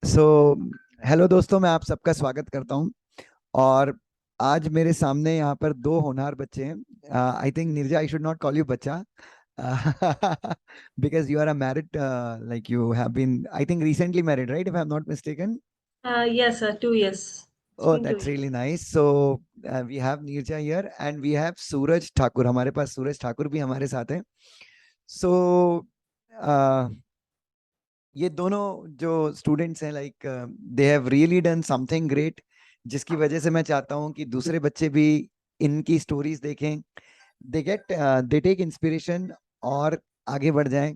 So hello दोस्तों, मैं आप सबका स्वागत करता हूं। और आज मेरे सामने यहाँ पर दो होनहार बच्चे हैं। I think Neerja, I should not call you बच्चा because you are a married, like you have been, I think recently married, right? If I am not mistaken. Yes, sir. 2 years. It's Oh, been two that's years. really nice. So we have Neerja here and we have सूरज ठाकुर। हमारे पास सूरज ठाकुर भी हमारे साथ हैं। So ये दोनों जो students हैं, like they have really done something great, जिसकी वजह से मैं चाहता हूँ कि दूसरे बच्चे भी इनकी स्टोरीज देखें, दे टेक इंस्पिरेशन और आगे बढ़ जाएं।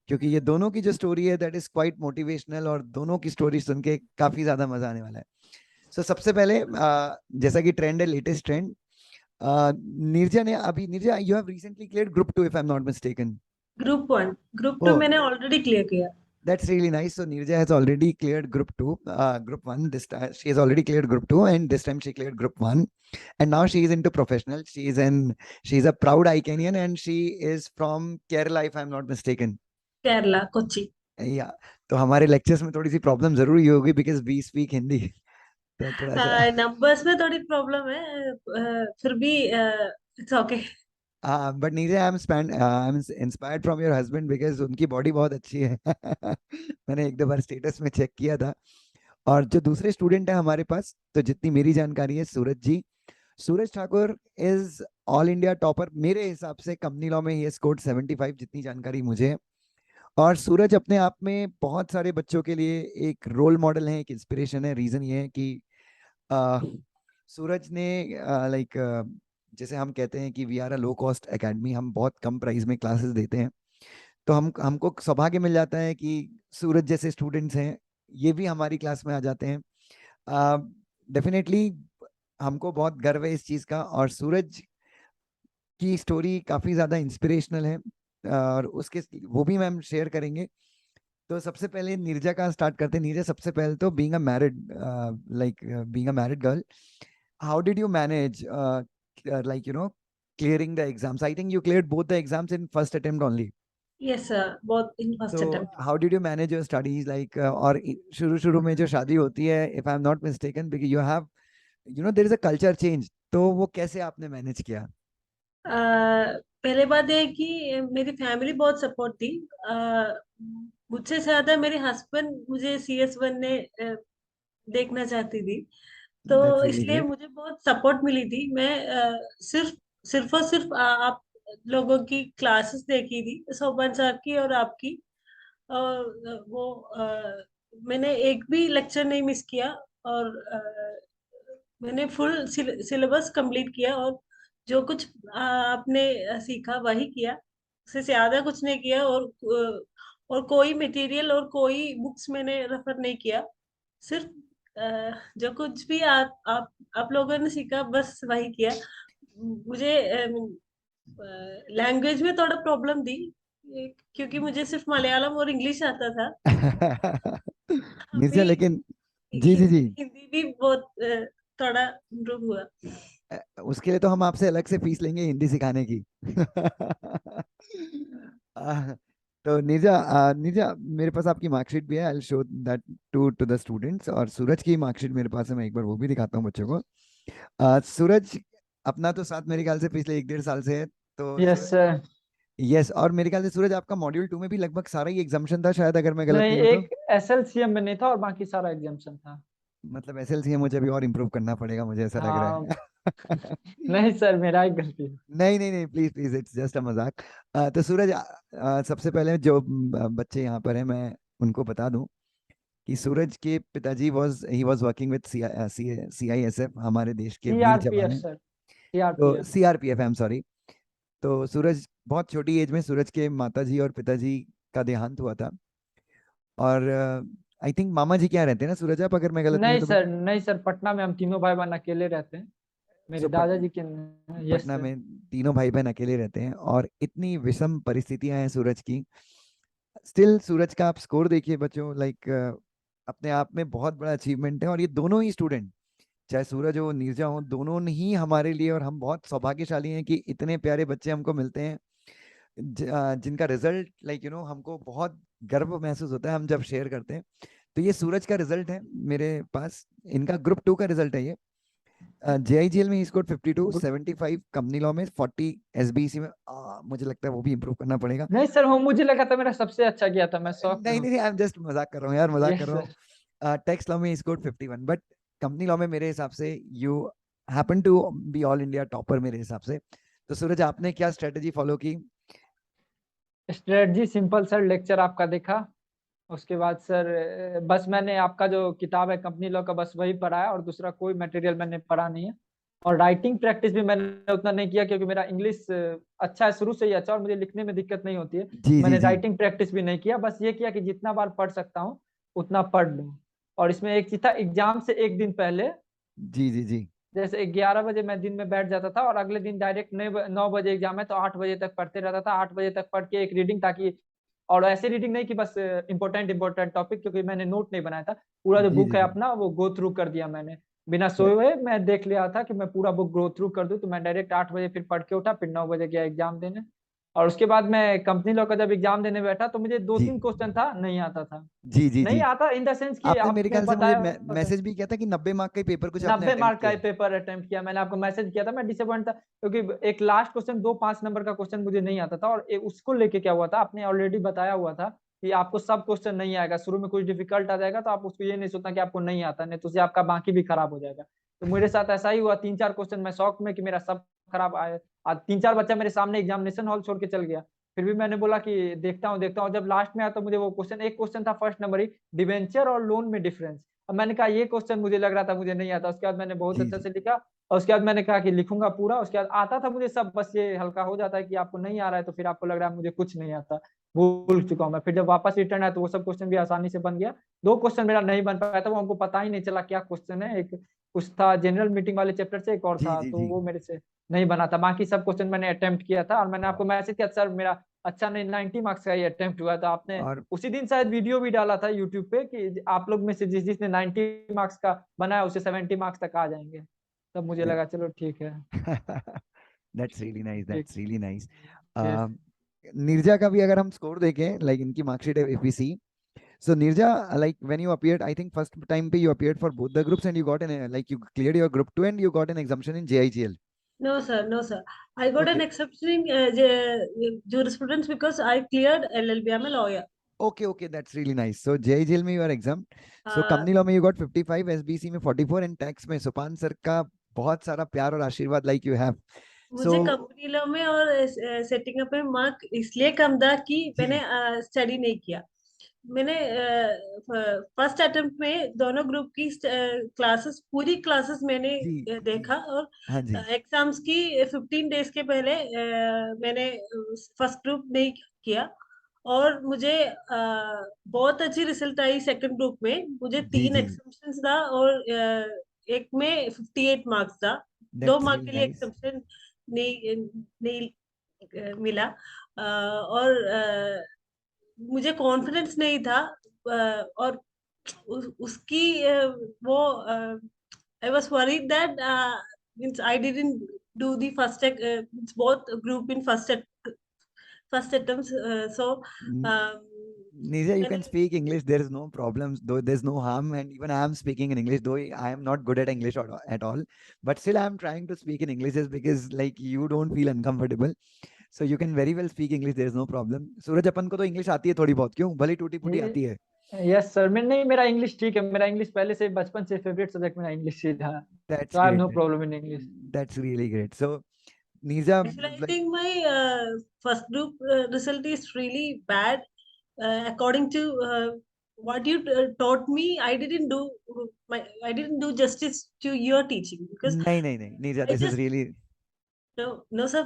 क्योंकि ये दोनों की जो स्टोरी है दैट इज क्वाइट मोटिवेशनल, और दोनों की स्टोरी सुन के काफी ज्यादा मजा आने वाला है। सो सबसे पहले जैसा कि ट्रेंड है, लेटेस्ट ट्रेंड, नीरजा ने अभी, Neerja you have recently cleared group 2 if I am not mistaken. Group 1. Group 2 ओ, मैंने already clear किया. that's really nice. So Neerja has already cleared group 2, group 1. This time she has already cleared group 2, and this time she cleared group 1. And now she is into professional. She's a proud Iconian, and she is from Kerala, if I'm not mistaken. Kerala, Kochi. Yeah. तो हमारे lectures में थोड़ी सी problem जरूर ये होगी because we speak Hindi. तो थोड़ा सा Numbers में थोड़ी problem है. फिर भी it's okay. But Neerja, I am inspired from your husband because उनकी बॉडी बहुत अच्छी है। मैंने एक दो बार स्टेटस में चेक किया था। और जो दूसरे स्टूडेंट है हमारे पास, तो जितनी मेरी जानकारी है, Suraj ji, Suraj Thakur is all India topper मेरे हिसाब से। कंपनी लॉ में ही स्कोर्ड 75, जितनी जानकारी मुझे है। और सूरज अपने आप में बहुत सारे बच्चों के लिए एक रोल मॉडल है, एक इंस्पिरेशन है। रीजन ये है कि अ, सूरज ने, लाइक, जैसे हम कहते हैं कि we are a low cost academy, हम बहुत कम प्राइस में क्लासेस देते हैं। तो हमको सौभाग्य मिल जाता है कि सूरज जैसे स्टूडेंट्स हैं, ये भी हमारी क्लास में आ जाते हैं। डेफिनेटली हमको बहुत गर्व है इस चीज़ का। और सूरज की स्टोरी काफ़ी ज़्यादा इंस्पिरेशनल है, और उसके वो भी मैम शेयर करेंगे। तो सबसे पहले नीरजा का स्टार्ट करते हैं। नीरजा, सबसे पहले तो being a married, like being a married girl, how did you manage, like, clearing the exams? I think you cleared both the exams in first attempt only. Yes, sir. Both in first So attempt. how did you manage your studies, like, और शुरू शुरू में जो शादी होती है, if I'm not mistaken, because you have, there is a culture change, तो वो कैसे आपने मैनेज किया? पहले बात ये है कि मेरी फैमिली बहुत सपोर्ट थी. मुझसे ज्यादा मेरे हस्बैंड मुझे CS बनने देखना चाहती थी. तो That's really इसलिए great. मुझे बहुत सपोर्ट मिली थी. मैं सिर्फ सिर्फ और सिर्फ आप लोगों की क्लासेस देखी थी, सोबन सर की और आपकी. और वो मैंने एक भी लेक्चर नहीं मिस किया. और मैंने फुल सिलेबस कंप्लीट किया. और जो कुछ आपने सीखा वही किया. उससे ज्यादा कुछ नहीं किया. और कोई मटेरियल और कोई बुक्स मैंने रेफर नहीं किया. सिर्फ जो कुछ भी आप लोगों ने सीखा बस वही किया. मुझे लैंग्वेज में थोड़ा प्रॉब्लम थी, क्योंकि मुझे सिर्फ मलयालम और इंग्लिश आता था. निशा, अभी लेकिन जी जी जी, हिंदी भी बहुत थोड़ा इम्प्रूव हुआ. उसके लिए तो हम आपसे अलग से फीस लेंगे हिंदी सिखाने की। तो निजा, निजा, मेरे पास आपकी मार्कशीट भी है। I will show that to the students. और सूरज की मार्कशीट मेरे पास है, मैं एक बार वो भी दिखाता हूँ बच्चों को। सूरज अपना तो साथ मेरे ख्याल से पिछले 1 1.5 साल से है। तो यस सूरज, सर. यस, और मेरे ख्याल से सूरज आपका मॉड्यूल 2 में भी लगभग सारा ही एग्जाम्शन था शायद, अगर मैं गलत नहीं, नहीं हूँ तो। एक SLCM में नहीं था और बाकी सारा एग्जाम्शन था. मतलब एसएलसी है, मुझे अभी और इम्प्रूव करना पड़ेगा, मुझे ऐसा लग रहा हाँ. है। नहीं सर, मेरा ही गलती है. नहीं नहीं नहीं, please please, it's just a मजाक। तो सूरज, सबसे पहले जो बच्चे यहाँ पर हैं, मैं उनको बता दूं कि सूरज के पिताजी he was working with CISF, हमारे देश के वीर जवान CRPF हैं। सर. तो CRPF. CRPF, I am sorry. तो सूरज बहुत छोटी एज में, सूरज के माताजी और पिताजी का देहांत हुआ था। और आई थिंक मामा जी क्या रहते हैं ना सूरज आप, अगर मैं गलत नहीं हूँ नहीं तो सर, बेटा। नहीं सर, पटना में हम तीनों भाई बहन अकेले रहते हैं. सो मेरे दादाजी के. Yes Patna sir. में तीनों भाई बहन अकेले रहते हैं, और इतनी विषम परिस्थितियां हैं सूरज की। स्टिल सूरज का आप स्कोर देखिए बच्चों, लाइक, अपने आप में बहुत बड़ा अचीवमेंट है। और ये दोनों ही स्टूडेंट, चाहे सूरज हो नीरजा हो, दोनों ने ही हमारे लिए, और हम बहुत सौभाग्यशाली हैं कि इतने प्यारे बच्चे हमको मिलते हैं, जिनका रिजल्ट, लाइक, हमको बहुत गर्व महसूस होता है हम जब शेयर करते हैं। तो ये सूरज का रिजल्ट है मेरे पास, इनका ग्रुप 2 का रिजल्ट है ये। JIGL में ही स्कोर 52, 75 कंपनी लॉ में 40, SBEC में मुझे लगता है वो भी इम्प्रूव करना पड़ेगा। नहीं सर, वो मुझे लगा था मेरा सबसे अच्छा गया था, मैं शौक में नहीं हूँ। नहीं, आई एम जस्ट मजाक कर रहा हूँ यार, मजाक यस कर रहा सर। हूँ। टैक्स लॉ में स्कोर 51, बट कंपनी लॉ में मेरे हिसाब से you happen to be all India topper मेरे हिसाब से। तो सूरज आपने क्या स्ट्रेटेजी फॉलो की? स्ट्रेटजी सिंपल सर, लेक्चर आपका देखा, उसके बाद सर बस मैंने आपका जो किताब है कंपनी लॉ का बस वही पढ़ा है, और दूसरा कोई मटेरियल मैंने पढ़ा नहीं है। और राइटिंग प्रैक्टिस भी मैंने उतना नहीं किया, क्योंकि मेरा इंग्लिश अच्छा है, शुरू से ही अच्छा, और मुझे लिखने में दिक्कत नहीं होती है। जी जी मैंने जी राइटिंग प्रैक्टिस भी नहीं किया, बस ये किया कि जितना बार पढ़ सकता हूँ उतना पढ़ लूँ। और इसमें एक चीज था, एग्जाम से एक दिन पहले, जी जी जी जैसे 11 बजे मैं दिन में बैठ जाता था, और अगले दिन डायरेक्ट 9 बजे एग्जाम है, तो 8 बजे तक पढ़ते रहता था। 8 बजे तक पढ़ के एक रीडिंग, ताकि, और ऐसे रीडिंग नहीं कि बस इंपॉर्टेंट टॉपिक, क्योंकि मैंने नोट नहीं बनाया था, पूरा जो जी बुक जी है जी अपना वो गो थ्रू कर दिया मैंने। बिना द- सोए हुए मैं देख लिया था कि मैं पूरा बुक गो थ्रू कर दूं, तो मैं डायरेक्ट 8 बजे फिर पढ़ के उठा, फिर 9 बजे गया एग्जाम देने। और उसके बाद मैं कंपनी लॉ का जब एग्जाम देने बैठा, तो मुझे दो जी तीन क्वेश्चन था नहीं आता था। जी जी नहीं जी आता इन द सेंस कि आपने मेरे आपने ख्याल से मुझे बताया होता। मैसेज भी किया था कि 90 मार्क का ही पेपर कुछ आपने 90 मार्क अटेम्प्ट का किया ही है। पेपर अटेम्प्ट किया मैंने, आपको मैसेज किया था, मैं डिसअपॉइंट था, क्योंकि एक लास्ट क्वेश्चन 2 5 नंबर का क्वेश्चन मुझे नहीं आता था। और उसको लेके क्या हुआ था, आपने ऑलरेडी बताया हुआ था कि आपको सब क्वेश्चन नहीं आएगा, शुरू में कुछ डिफिकल्ट आ जाएगा, तो आप उसको ये नहीं सोचना कि आपको नहीं आता, नहीं तो उससे आपका बाकी भी खराब हो जाएगा। तो मेरे साथ ऐसा ही हुआ, 3 4 क्वेश्चन मैं शौक में कि मेरा सब खराब आए। आज 3 4 बच्चा मेरे सामने एग्जामिनेशन हॉल छोड़ के चल गया, फिर भी मैंने बोला कि देखता हूँ। जब लास्ट में आया तो मुझे वो क्वेश्चन, एक क्वेश्चन था फर्स्ट नंबर ही, डिवेंचर और लोन में डिफरेंस। अब मैंने कहा ये क्वेश्चन मुझे लग रहा था मुझे नहीं आता, उसके बाद मैंने बहुत जी अच्छा जी से लिखा। और उसके बाद मैंने कहा कि लिखूंगा पूरा, उसके बाद आता था मुझे सब, बस ये हल्का हो जाता है कि आपको नहीं आ रहा है, तो फिर आपको लग रहा है मुझे कुछ नहीं आता, भूल चुका हूँ मैं। फिर जब वापस रिटर्न आया तो वो सब क्वेश्चन भी आसानी से बन गया। 2 क्वेश्चन मेरा नहीं बन पाया था, वो हमको पता ही नहीं चला क्या क्वेश्चन है। एक कुछ था जनरल मीटिंग वाले चैप्टर से, एक और जी था, जी तो जी वो मेरे से नहीं बना था। बाकी सब क्वेश्चन मैंने अटेम्प्ट किया था, और मैंने आपको मैसेज किया सर मेरा अच्छा नहीं, 90 मार्क्स का ही अटेम्प्ट हुआ था। आपने और उसी दिन शायद वीडियो भी डाला था यूट्यूब पे कि आप लोग में से जिसने 90 मार्क्स का बनाया उसे 70 मार्क्स तक आ जाएंगे। तब मुझे लगा चलो ठीक है। दैट्स रियली नाइस, ठीक। That's really nice. Yes. Neerja का भी अगर हम स्कोर देखें, लाइक इनकी marksheet if we see, so Nirja, like when you appeared, I think first time you appeared for both the groups and you got an like you cleared your group 2 and you got an exemption in JIGL. No, sir. No, sir. I got an Okay. exception in jurisprudence because I cleared LLB. I'm a lawyer. Okay, okay, that's really nice. So JIGL में you are exempt. So Uh, company law में you got 55, SBC में 44 and tax में सुपान sir का बहुत सारा प्यार और आशीर्वाद like you have. मुझे So कंपनी लॉ में और सेटिंग अप में मार्क इसलिए कम था कि मैंने जी स्टडी नहीं किया। मैंने फर्स्ट अटेम्प्ट में दोनों ग्रुप की क्लासेस, पूरी क्लासेस मैंने जी जी देखा। और हाँ जी एग्जाम्स की 15 डेज के पहले मैंने फर्स्ट ग्रुप नहीं किया। और मुझे बहुत अच्छी रिजल्ट आई सेकंड ग्रुप में। मुझे जी 3 जी एक्सेप्शंस था, और एक में 58 मार्क्स था। दो that's मार्क really के लिए nice. एक्सेप्शन नहीं नहीं मिला। और मुझे कॉन्फिडेंस नहीं था। और उसकी वो I was worried that means I didn't do the first both group in first attempt. So Nirja, you can speak English. There is no problems, though there's no harm. And even I am speaking in English, though I am not good at English at all. But still, I am trying to speak in English just because like you don't feel uncomfortable. So you can very well speak English. There is no problem. सूरज अपन को तो English आती है थोड़ी बहुत, क्यों भले टूटी फूटी ये आती है. यस सर, मैं नहीं, मेरा इंग्लिश ठीक है, मेरा इंग्लिश पहले से बचपन से फेवरेट सब्जेक्ट मेरा इंग्लिश ही था, That's तो I have great. No problem in English. That's really great. So Nirja, actually, I like think my first group result is really bad. According to what you taught me, I didn't do justice to your teaching because नहीं नहीं नहीं Nirja, I this is just really no, sir.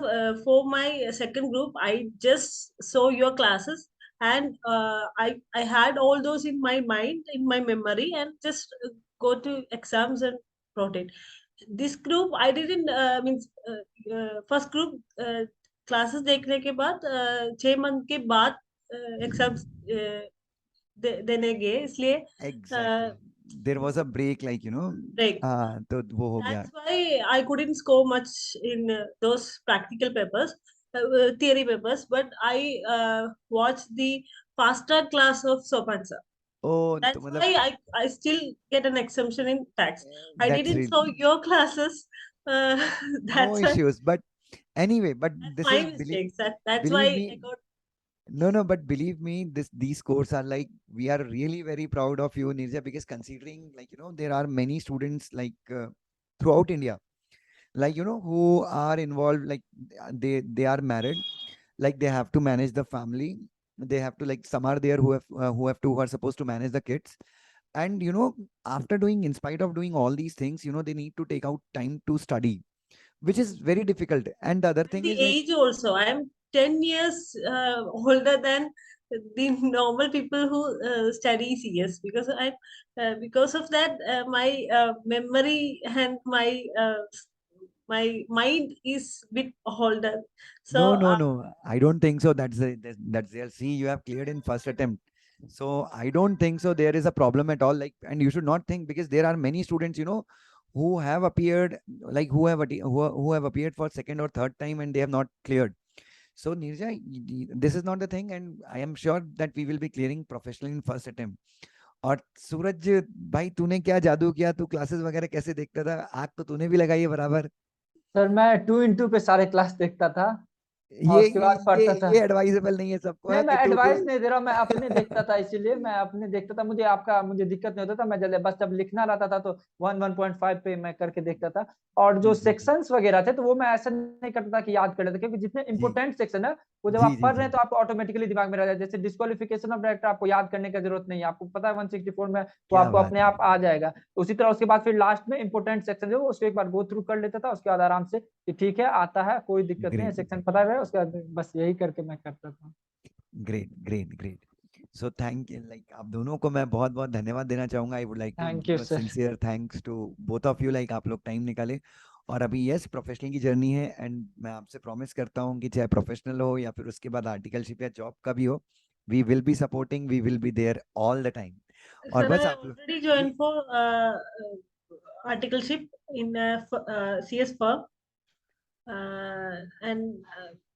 For my second group, I just saw your classes, and I had all those in my mind, in my memory, and just go to exams and wrote it. This group, I didn't means first group classes देखने के बाद 6 month के बाद exams देने गए, इसलिए exactly. There was a break, like break. तो वो हो गया. That's why I couldn't score much in those practical papers, theory papers. But I watched the faster class of Sopansa. ओ तो That's मतलब why I still get an exemption in tax. I that's didn't saw really your classes. Uh, no that's why issues, but anyway, but that's this my is mistakes. That's why believe I me, got. no, but believe me, these scores are like we are really very proud of you, Nirja, because considering like there are many students like throughout India, like who are involved, like they are married, like they have to manage the family, they have to like some are there who are supposed to manage the kids, and after doing in spite of doing all these things, they need to take out time to study, which is very difficult. And the other And thing the is like age also. I'm 10 years older than the normal people who study CS, because because of that my memory and my mind is bit older. no, So no, no. I don't think so. That's there. See, you have cleared in first attempt. So I don't think so. There is a problem at all. Like, and you should not think because there are many students, who have appeared, like who have appeared for second or third time and they have not cleared. So Nirja, this is not the thing, and I am sure that we will be clearing professionally in first attempt. और सूरज भाई तूने क्या जादू किया, तू classes वगैरह कैसे देखता था, आग तो तूने भी लगाई है बराबर। सर मैं 2x2 पे सारे क्लास देखता था और ये उसके ये बाद पढ़ता था। ये एडवाइजेबल नहीं है सबको, नहीं है मैं कि तू तू एडवाइस नहीं दे रहा हूँ, मैं अपने देखता था, इसीलिए मैं अपने देखता था, मुझे दिक्कत नहीं होता था, मैं जल्दी बस जब लिखना रहता था तो 1.5 पे मैं करके देखता था। और जो जी जी जी सेक्शंस वगैरह थे तो वो मैं ऐसा नहीं करता था कि याद कर लेता, क्योंकि जितने जी इंपॉर्टेंट सेक्शन है वो जब जी आप जी पढ़ रहे जी हैं तो आपको ऑटोमेटिकली दिमाग में रह जाए। जैसे डिस्क्वालिफिकेशन ऑफ डायरेक्टर आपको याद करने की जरूरत नहीं है, आपको पता है 164 में वो क्या आपको बात अपने है। आप आ जाएगा। उसी तरह उसके बाद फिर लास्ट में इंपॉर्टेंट सेक्शन जो उसको एक बार गो थ्रू कर लेता था, उसके बाद आराम से कि ठीक है आता है, कोई दिक्कत नहीं है, ग्रेट सेक्शन पता है, उसके बाद बस यही करके मैं करता था। Great great great. So thank you, like आप दोनों को मैं बहुत बहुत धन्यवाद देना चाहूंगा। I would like to thank you give a sir. Sincere thanks to both of you, like आप लोग टाइम निकाले। और अभी यस प्रोफेशनल की जर्नी है, एंड मैं आपसे प्रॉमिस करता हूँ कि चाहे प्रोफेशनल हो या फिर उसके बाद आर्टिकलशिप या जॉब का भी हो, we will be supporting, we will be there all the time. और sir, बस I आप लोग already जी joined for articleship in CS firm, and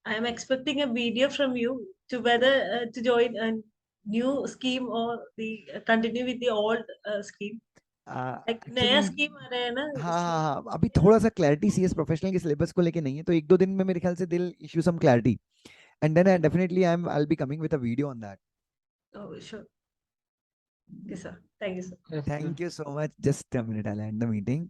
I am expecting a video from you to whether to join a new scheme or the continue with the old scheme. Like actually नया scheme आ रहा है ना हाँ हाँ इसमें हाँ, अभी क्या? थोड़ा सा क्लैरिटी सीएस प्रोफेशनल के सिलेबस को लेके नहीं है, तो एक दो दिन में मेरे ख्याल से दिल issue some clarity, and then I definitely I will be coming with a video on that. Oh, sure. Okay, sir. Thank you, sir. Yes, sir. Thank you so much, just a minute, I end the meeting.